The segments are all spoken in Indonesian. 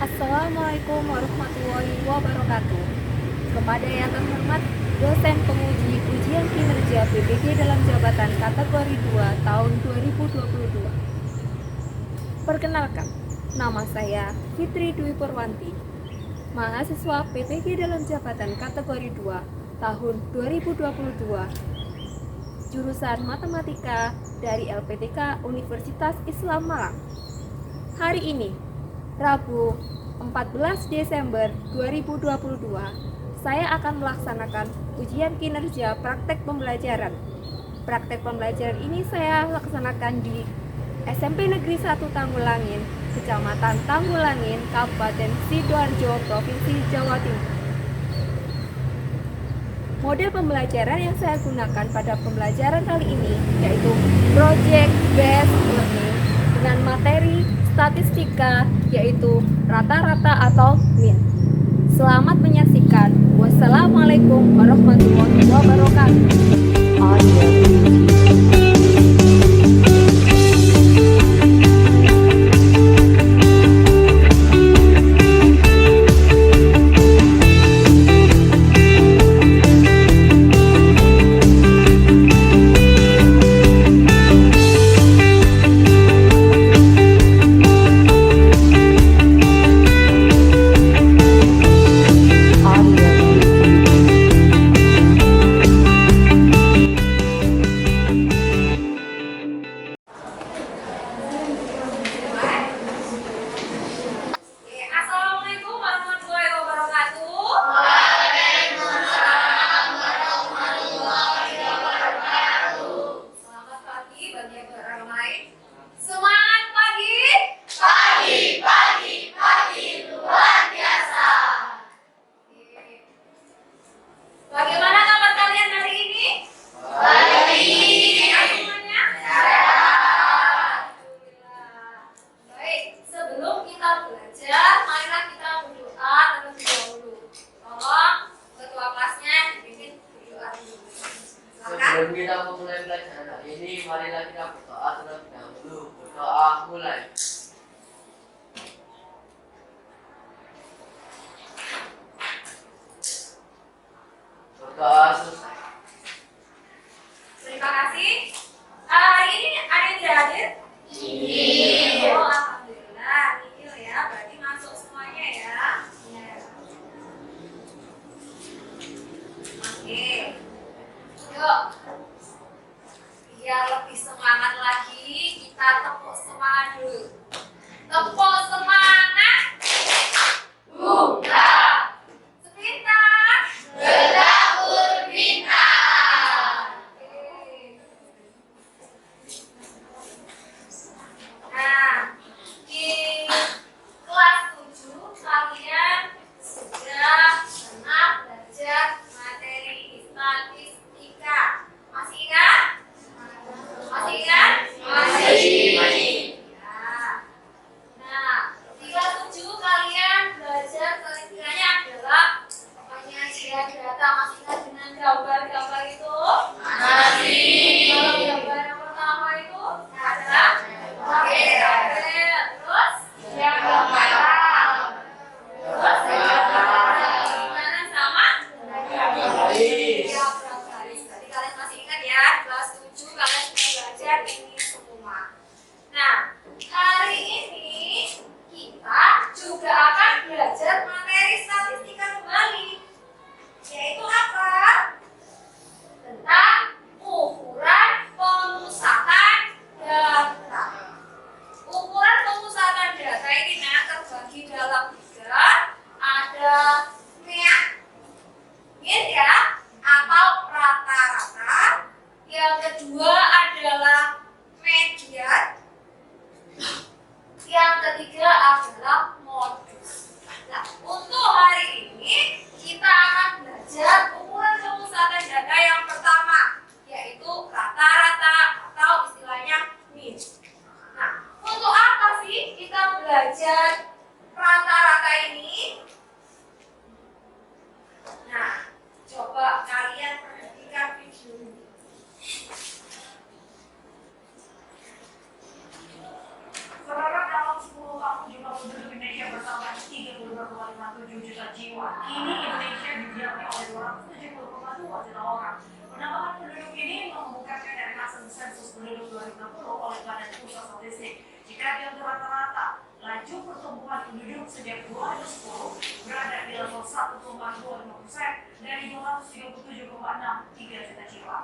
Assalamualaikum warahmatullahi wabarakatuh. Kepada yang terhormat dosen penguji ujian kinerja PPG dalam jabatan kategori 2 tahun 2022. Perkenalkan, nama saya Fitri Dwi Purwanti, mahasiswa PPG dalam jabatan kategori 2 tahun 2022, jurusan Matematika dari LPTK Universitas Islam Malang. Hari ini, Rabu 14 Desember 2022, saya akan melaksanakan ujian kinerja praktek pembelajaran. Praktek pembelajaran ini saya laksanakan di SMP Negeri 1 Tanggulangin, Kecamatan Tanggulangin, Kabupaten Sidoarjo, Provinsi Jawa Timur. Model pembelajaran yang saya gunakan pada pembelajaran kali ini yaitu Project Based Learning dengan materi statistika yaitu rata-rata atau mean. Selamat menyaksikan. Wassalamualaikum warahmatullahi wabarakatuh. Sebelum kita memulai pelajaran hari ini, marilah kita berdoa terlebih dahulu. Berdoa mulai. Berdoa selesai. Terima kasih. Hari ini ada yang tidak hadir? Iya. Oh, alhamdulillah. Nihil ya, berarti masuk semuanya ya. Oke. Yuk. Biar lebih semangat lagi, kita tepuk semangat dulu. Tepuk semangat. Buka. Sebentar. Berdapur bintang. Nah, di kelas 7 kalian sudah pernah belajar materi statistika. mean ya, atau rata-rata. Yang kedua adalah median. Yang ketiga adalah modus. Nah, untuk hari ini kita akan belajar ukuran pemusatan data yang pertama, yaitu rata-rata atau istilahnya mean. Nah, untuk apa sih kita belajar rata-rata ini? Nah, coba kalian perhatikan video ini. Saudara, dalam 10 tahun jumlah penduduk Indonesia bertambah 32,57 juta jiwa. Kini Indonesia didiami oleh 270,2 juta orang. Penambahan penduduk ini membukakan dari hasil sensus penduduk 2060 oleh Badan Pusat Statistik. Jika diambil rata-rata, laju pertumbuhan penduduk sejak 2010 berada di level 1,25% dari 237,63 juta jiwa.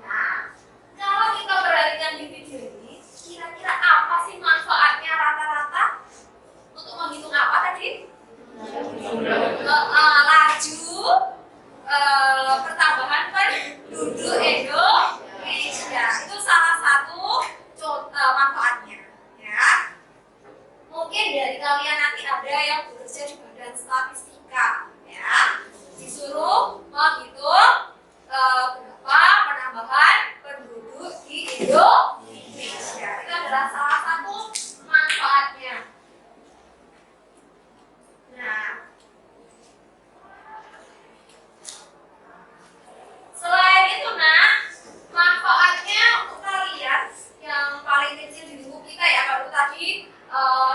Nah, kalau kita perhatikan di video ini, kira-kira apa sih manfaatnya rata-rata? Untuk menghitung apa tadi? Laju pertambahan penduduk Indonesia. Itu salah satu manfaatnya. Ya. Mungkin dari kalian nanti ada yang bekerja di Badan Statistika, ya. Disuruh menghitung berapa penambahan penduduk di Indonesia. Itu adalah salah satu manfaatnya. Nah, selain itu nak, manfaatnya untuk kalian yang paling kecil di lingkup kita ya, baru tadi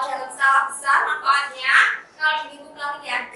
dalam skala besar manfaatnya kalau di lingkup kalian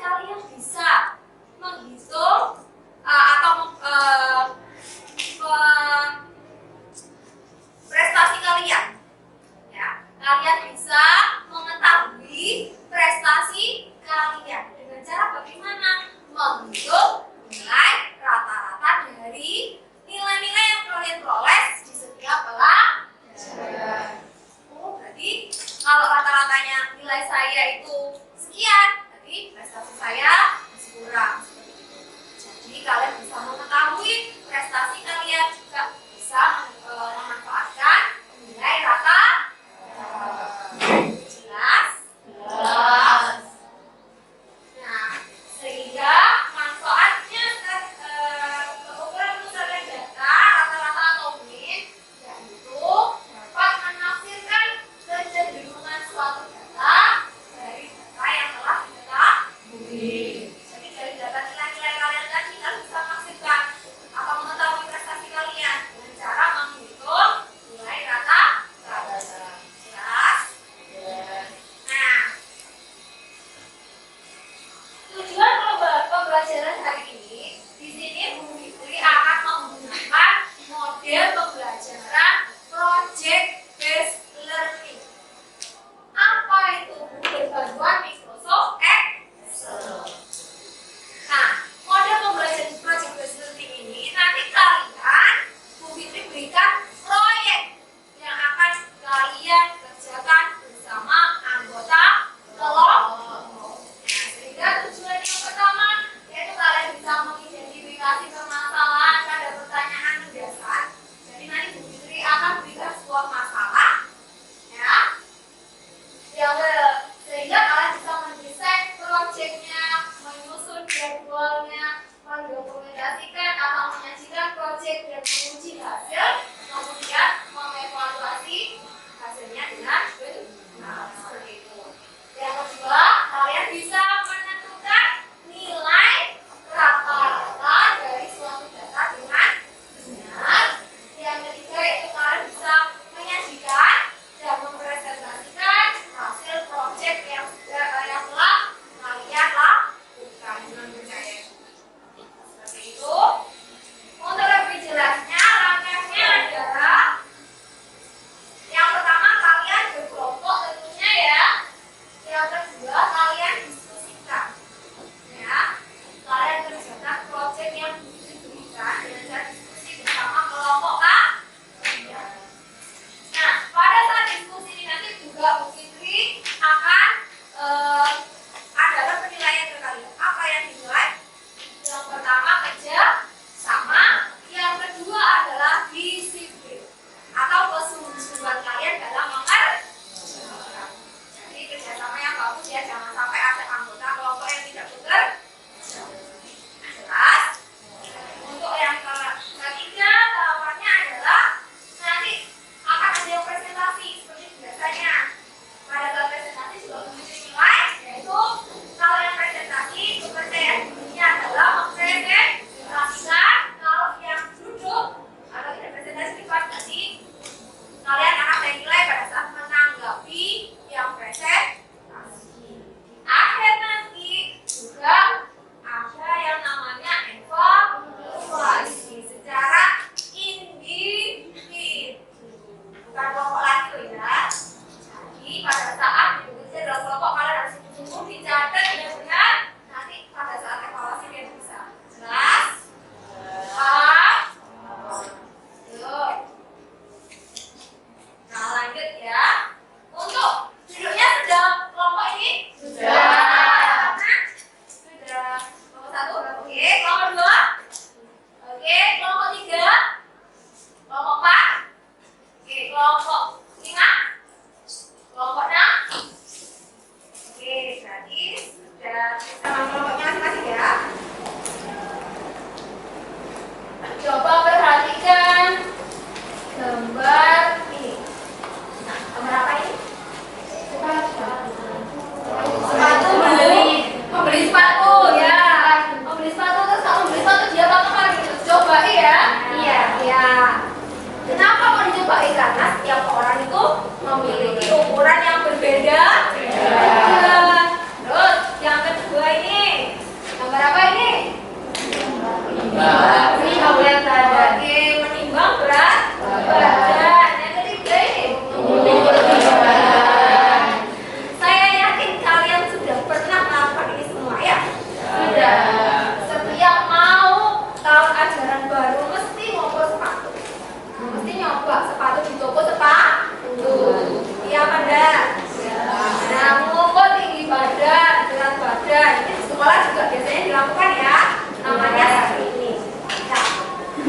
sekolah juga biasanya dilakukan ya, namanya seperti ini.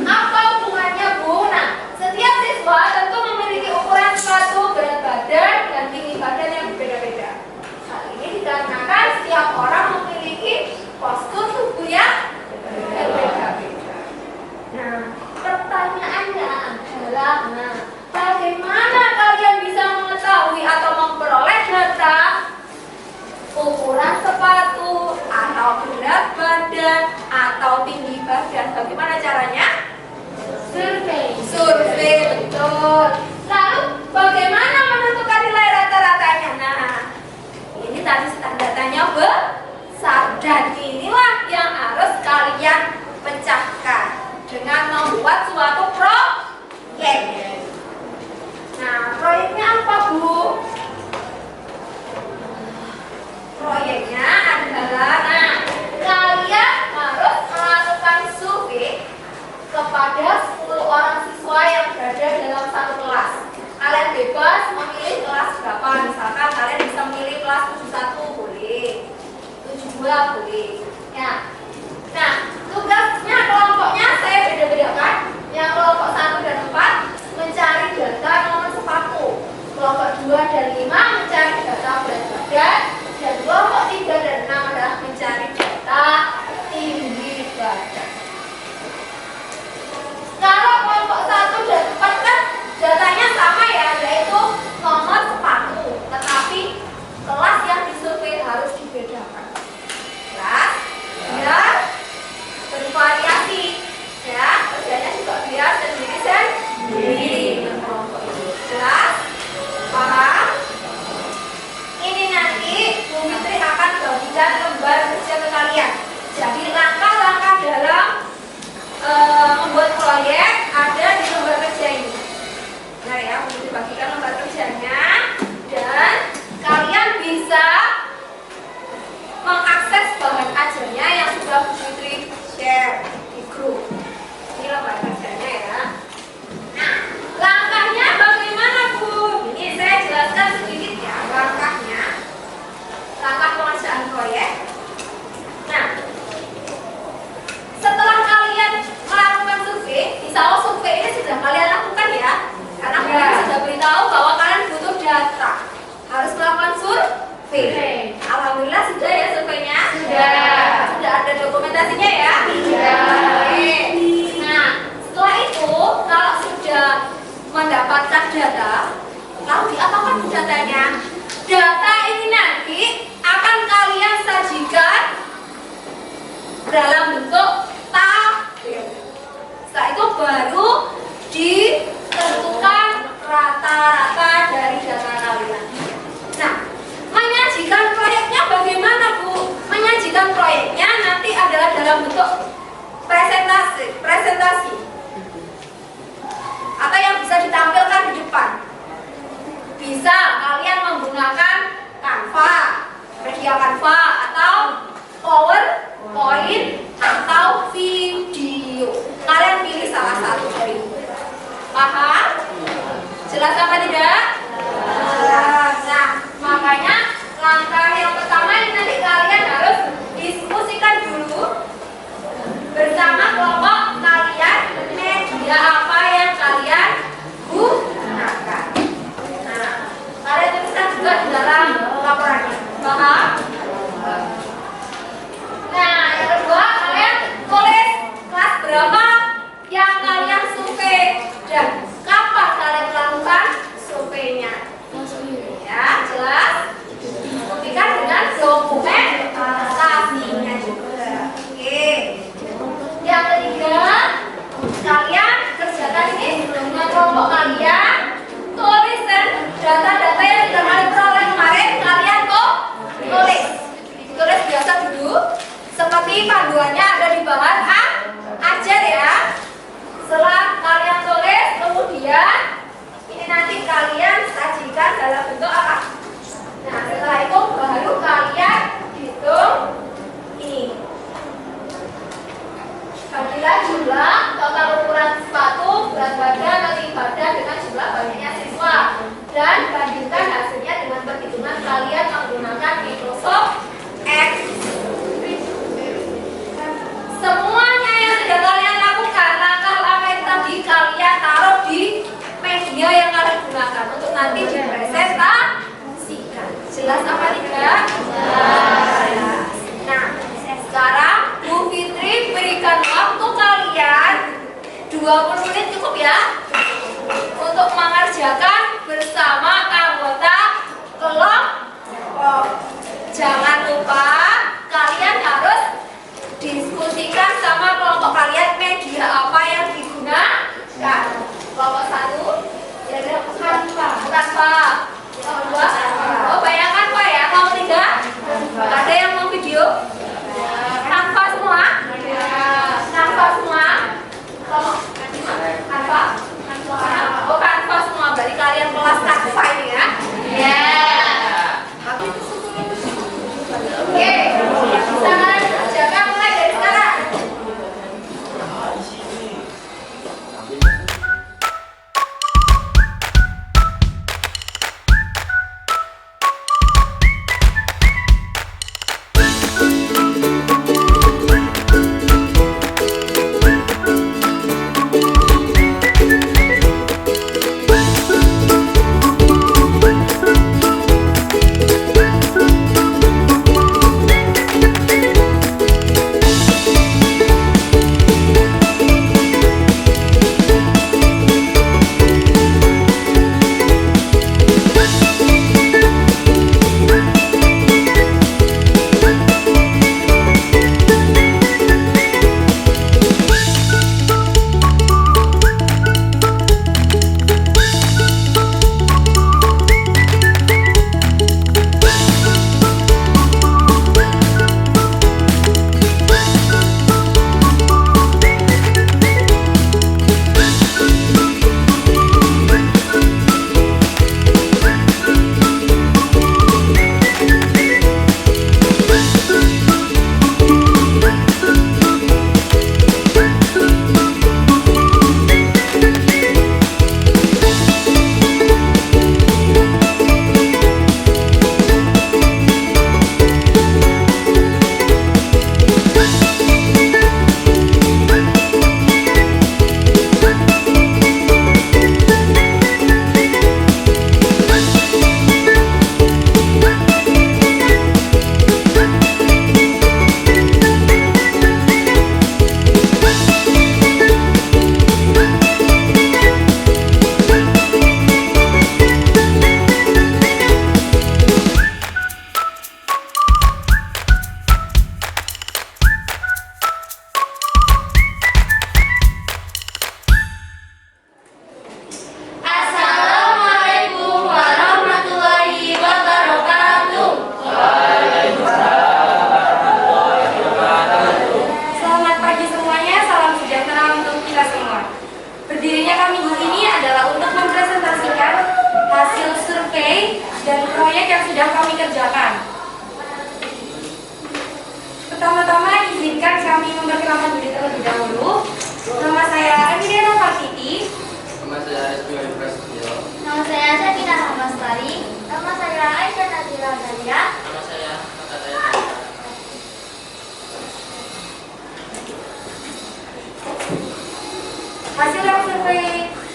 Nah, apa hubungannya Bu? Nah, setiap siswa tentu memiliki ukuran sepatu, berat badan, dan tinggi badan yang berbeda-beda. Hal ini dikarenakan setiap orang memiliki postur tubuh yang berbeda-beda. Nah, pertanyaannya adalah, bagaimana kalian bisa mengetahui atau memperoleh data ukuran sepatu atau berat badan atau tinggi badan? Bagaimana caranya? Survei, betul. Lalu bagaimana menentukan nilai rata-ratanya? Nah, ini tadi standarnya besar, dan inilah yang harus kalian pecahkan dengan membuat suatu proyek. Nah, proyeknya apa Bu? Proyeknya adalah, kalian harus melakukan survei kepada 10 orang siswa yang berada dalam satu kelas. Kalian bebas memilih kelas berapa, misalkan kalian bisa memilih kelas 71 boleh, 72 boleh. Ya. Nah, tugasnya kelompoknya saya beda-bedakan. Yang kelompok 1 dan 4 mencari data nomor sepatu. Kelompok 2 dan 5 mencari data berat badan. Dan kelompok 3 dan 6 adalah mencari data tinggi badan. Kalau kelompok 1 dan 4 kan datanya sama ya, yaitu nomor sepatu. Tetapi kelas yang disurvei harus dibedakan. Kelas biar bervariasi, ya, kerjanya juga biar sendiri-sendiri. Kelompok itu jelas, paham? Ini nanti Bu Fitri akan bagikan lembar kerja ke kalian. Jadi langkah-langkah dalam membuat proyek ada di lembar kerja ini. Nah ya, Bu Fitri bagikan lembar kerjanya, dan kalian bisa mengakses bahan ajarnya yang sudah Bu Fitri share di grup. Ini lembar kerjanya ya. Nah, langkahnya bagaimana Bu? Ini saya jelaskan sedikit ya langkahnya. Langkah pengerjaan proyek. Nah, setelah kalian melakukan survei, insya Allah survei ini sudah kalian lakukan ya, karena kalian sudah beritahu bahwa kalian butuh data, harus melakukan survei. Alhamdulillah sudah ya surveinya. Sudah ada dokumentasinya ya. Oke. Nah, setelah itu kalau sudah mendapatkan data, lalu diapakan datanya? Data ini nanti akan kalian sajikan dalam bentuk tabel. Setelah itu baru ditentukan rata-rata dari data kalian. Nah, menyajikan proyeknya bagaimana Bu? Menyajikan proyeknya nanti adalah dalam bentuk presentasi atau yang bisa ditampilkan di depan. Bisa kalian menggunakan Canva, media Canva, atau PowerPoint, atau video. Kalian pilih salah satu dari itu. Paham? Jelas apa tidak? Jelas. Nah, makanya langkah yang pertama ini nanti kalian harus diskusikan dulu bersama kelompok kalian media apa yang kalian gunakan. Nah, kalian tuliskan juga di dalam laporannya. Paham? Nah, yang kedua kalian tulis kelas berapa yang kalian survei dan kapan kalian melakukan surveinya. Ya, jelas? Buktikan dengan dokumentasinya juga. Oke. Yang ketiga, kalian kerjakan ini dengan kelompok kalian. Tuliskan data-data yang sudah kalian peroleh kemarin, kalian tulis. Tulis biasa dulu, seperti panduannya ada di bahan ajar ya. Setelah kalian tulis, kemudian ini nanti kalian sajikan dalam bentuk apa? Nah, setelah itu baru kalian hitung ini. Bagilah jumlah total ukuran sepatu, berat badan, dan tinggi badan dengan jumlah banyaknya siswa, dan bandingkan hasilnya dengan perhitungan kalian menggunakan Microsoft Excel. nanti dipresentasikan. Jelas apa tidak? Jelas. Nah, sekarang Bu Fitri berikan waktu kalian 20 menit cukup ya untuk mengerjakan bersama anggota kelompok. Jangan lupa kalian harus diskusikan sama kelompok kalian media apa yang digunakan. Kelompok 1 jadi Canva. Kelompok 2 oh bayangkan Pak ya. Kelompok 3 ada yang mau video? Canva semua? Canva semua? Kelompok Canva? Oh Canva semua, berarti kalian kelas Canva ini ya? Oke, kita kerjakan mulai dari sekarang.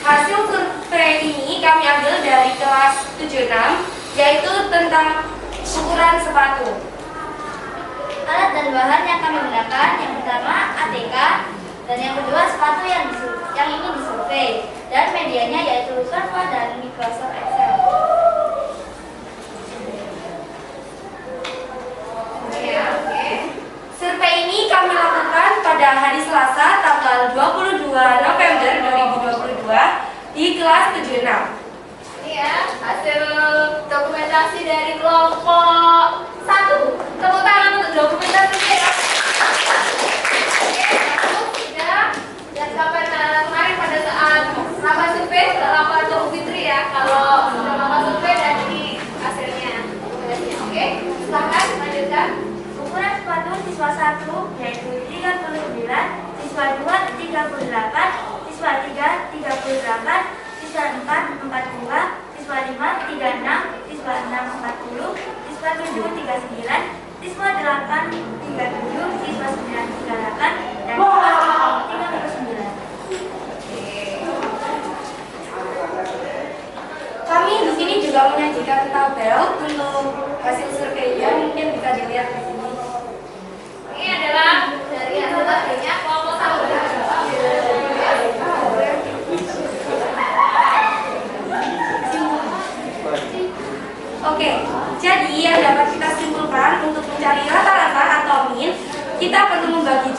Hasil survei ini kami ambil dari kelas 76, yaitu tentang ukuran sepatu. Alat dan bahan yang kami gunakan, yang pertama ATK, dan yang kedua sepatu yang ini disurvei, dan medianya yaitu Canva dan Microsoft Excel. Oke. Survei ini kami lakukan pada hari Selasa tanggal 22 November 2022 di kelas 76. Ini ya hasil dokumentasi dari kelompok 1. Tepuk tangan untuk dokumentasi ya. Oke, sudah. Dan sampai kemarin pada saat rapat survei, sudah rapat ke Fitri ya. Kalau sudah rapat survei dan ini hasilnya. Oke, silakan lanjutkan. Ukuran sepatu siswa 1 yaitu 39, siswa 2 38, siswa 3 38, siswa 4 42, siswa 5 36, siswa 6 40, siswa 7 39, siswa 8 37, siswa 9 38, dan siswa 39. Kami di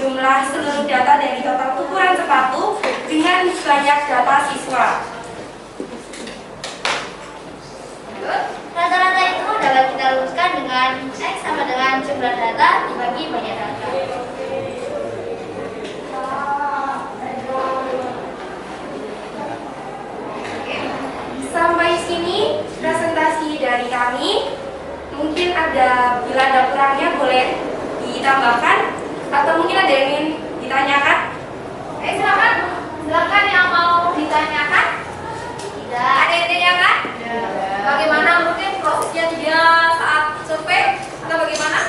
jumlah seluruh data dari total ukuran sepatu dengan banyak data siswa. Rata-rata itu dapat kita rumuskan dengan X sama dengan jumlah data dibagi banyak data. Sampai sini presentasi dari kami. Mungkin bila ada kurangnya boleh ditambahkan atau mungkin ada yang ingin ditanyakan. Silakan yang mau ditanyakan. Tidak. Ada yang ditanyakan? Bagaimana mungkin prosesnya dia saat survei atau bagaimana?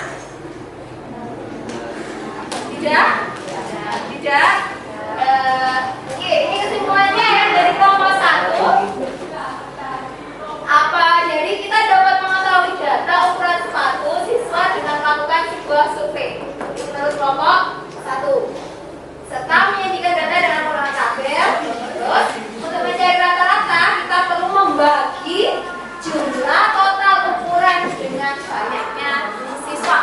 Tidak? Tidak? Oke, ini kesimpulannya ya dari kelompok 1. Apa? Jadi kita dapat mengetahui data ukuran sepatu siswa dengan melakukan sebuah survei. Menurut kelompok 1. Serta menyajikan data dengan menggunakan tabel. Terus, untuk mencari rata-rata kita perlu membagi jumlah total ukuran dengan banyaknya siswa.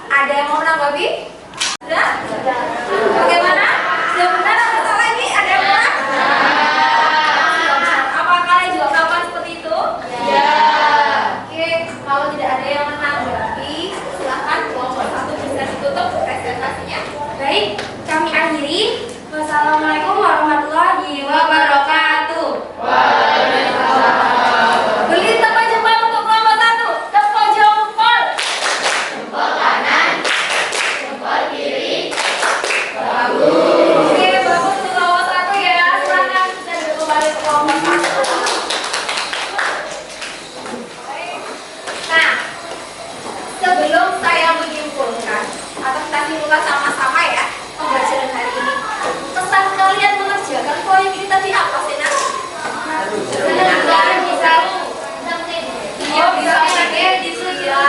Ada yang mau menanggapi? Sudah? Bagaimana? Sudah benar atau salah ini? Ada yang kurang? Apakah kalian juga melakukan seperti itu? Ya. Oke, kalau tidak ada yang menanggapi, silakan kelompok 1 bisa ditutup presentasinya. Baik, kami akhiri. Wassalamualaikum warahmatullahi wabarakatuh. Beri tepuk jempol untuk kelompok 1. Tepuk jempol. Jempol kanan. Jempol kiri. Bagus. Oke, bagus untuk kelompok 1 ya. Silakan kita kembali ke kelompok 1. Nah, sebelum saya menyimpulkan atau kita simpulkan sama-sama ya pembelajaran hari ini, pesan kalian mengerjakan proyek ini tadi apa sih, Nak? Kalian bisa bisa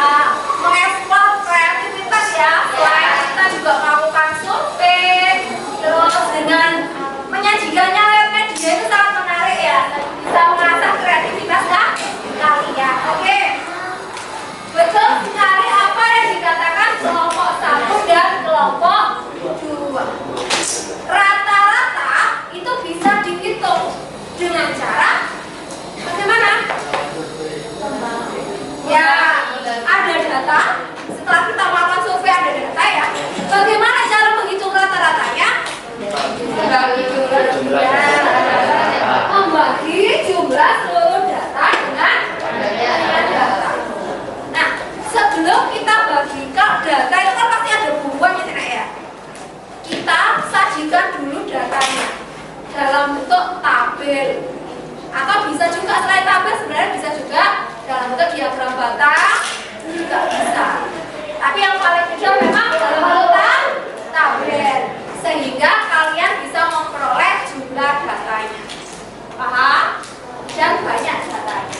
mengeksplor kreativitas ya. Selain kita juga melakukan survei, terus dengan menyajikannya lewat media itu sangat menarik ya. Bisa mengasah kreativitas kalian. Oke, betul sekali apa yang dikatakan kelompok 1 dan kelompok 2. Rata-rata itu bisa dihitung dengan cara bagaimana? Ya, ada data. Setelah kita melakukan survei ada data ya. Bagaimana cara menghitung rata-ratanya? Membagi jumlah seluruh data dengan data. Nah, sebelum kita bagi data itu kan pasti ada bukunya sih, Nak, ya. Kita sajikan dulu datanya dalam bentuk tabel, atau bisa juga selain tabel sebenarnya bisa juga dalam bentuk diagram batang juga bisa. Tapi yang paling mudah memang dalam bentuk tabel sehingga kalian bisa memperoleh jumlah datanya. Paham? Dan banyak datanya.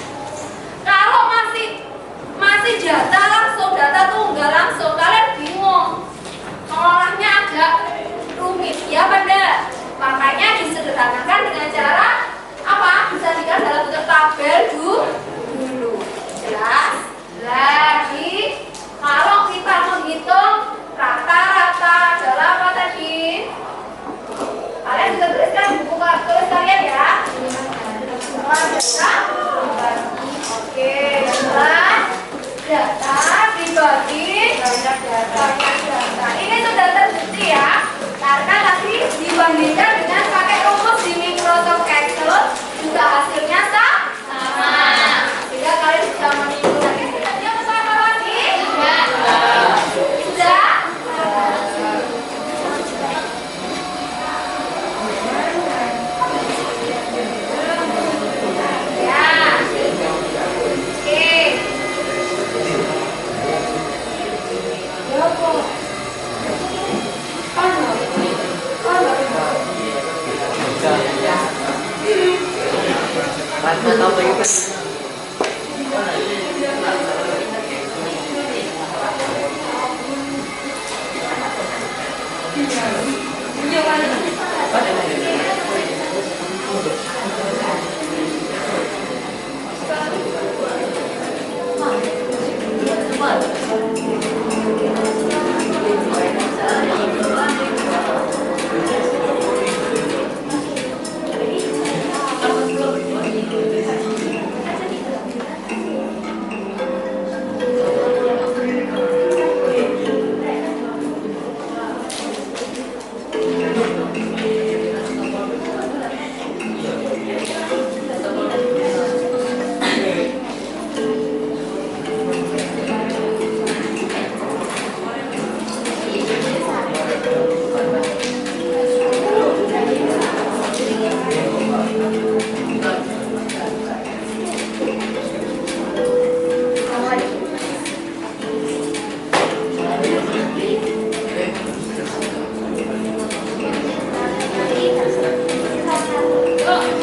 Kalau masih data langsung, data tunggal langsung, kalian bingung. Mengolahnya agak rumit, ya benda. Makanya disederhanakan dengan cara apa? Disajikan dalam bentuk tabel dulu. Jelas? Lagi, kalau kita menghitung rata-rata adalah apa tadi? Kalian bisa tuliskan buku tulis kalian ya. Data. Oke, jelas. Data dibagi banyak data. Ini sudah terbukti ya. Karena tadi dibandingkan dengan pakai rumus di Microsoft Excel juga hasilnya sama. Sehingga kalian bisa meniru dari sini. Yang pertama lagi? Sudah?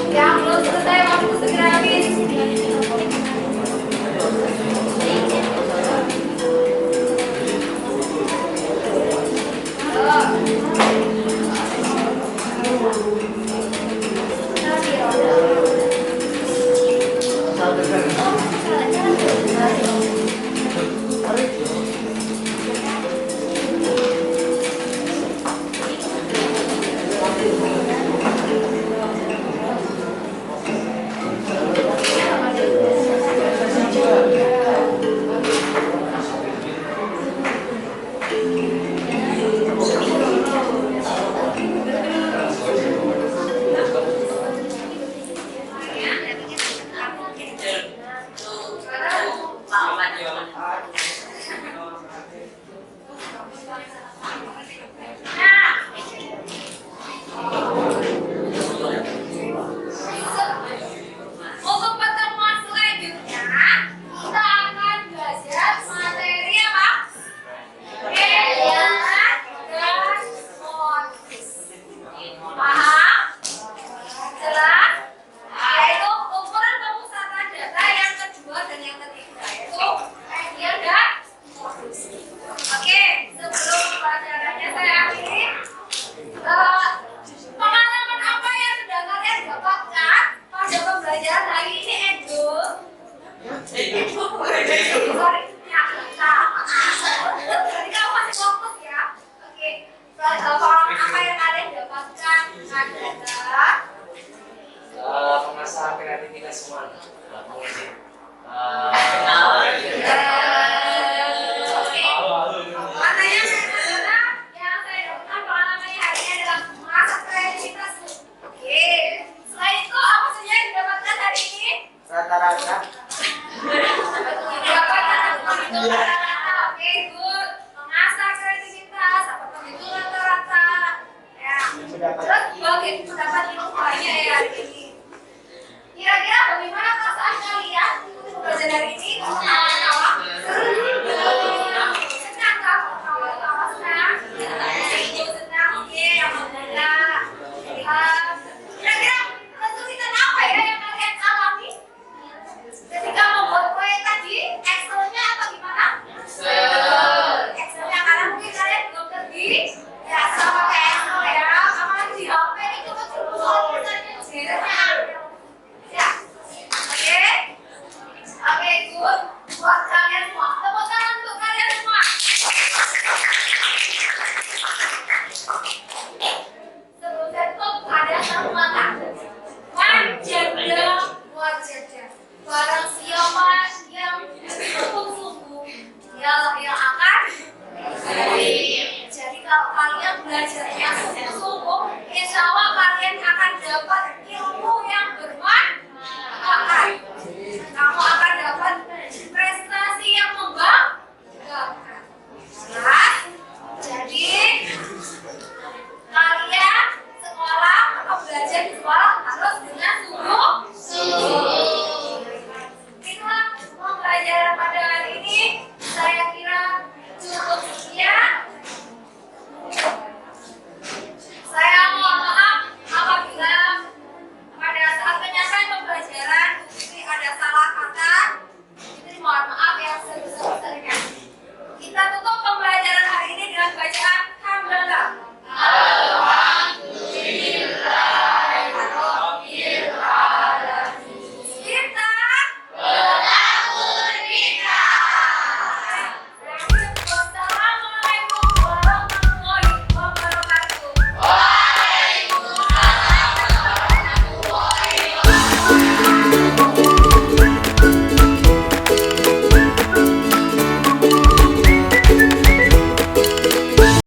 Yang belum selesai waktu segera habis. Untuk pertemuan selanjutnya, kita akan belajar materi apa? Media dan motif. Paham? Jelas? Yaitu ukuran pemusatan data yang kedua dan yang ketiga, yaitu media dan motif. Oke, sebelum pelajarannya saya akhiri, pengalaman apa yang sudah kalian dapatkan pada pembelajaran hari ini, Edo? Sorry, ya, jadi kamu masih fokus ya. Oke, pengalaman apa yang kalian dapatkan adalah Pengasah kreativitas semua. Makanya adalah yang saya dapatkan pengalamannya hari ini adalah mengasah kreativitas. Oke, selain itu apa saja yang didapatkan hari ini? Rata-rata. Oke, good. Mengasah kreativitas, apakah itu rata-rata? Ya. Terus bagi pendapat ilmu banyak ya hari ini. Kira-kira bagaimana perasaan kalian pembelajaran hari ini? Ketawa-tawa? Senang kah? Ketawa-tawa senang? Senang, oke. Alhamdulillah. Kira-kira kesulitan apa ya yang kalian alami ketika membuat proyek tadi? Excel-nya atau gimana? Excel-nya karena mungkin kalian belum terbiasa pakai Excel ya. Apalagi di HP itu kecil-kecil. Ya. Oke. Oke, good. Buat kalian semua. Tepuk tangan untuk kalian semua. Sebelum saya tutup ada satu kata. Wajada, wajada. Barang siapa yang bersungguh-sungguh, dialah yang akan jadi kalau kalian belajarnya sungguh-sungguh, insya Allah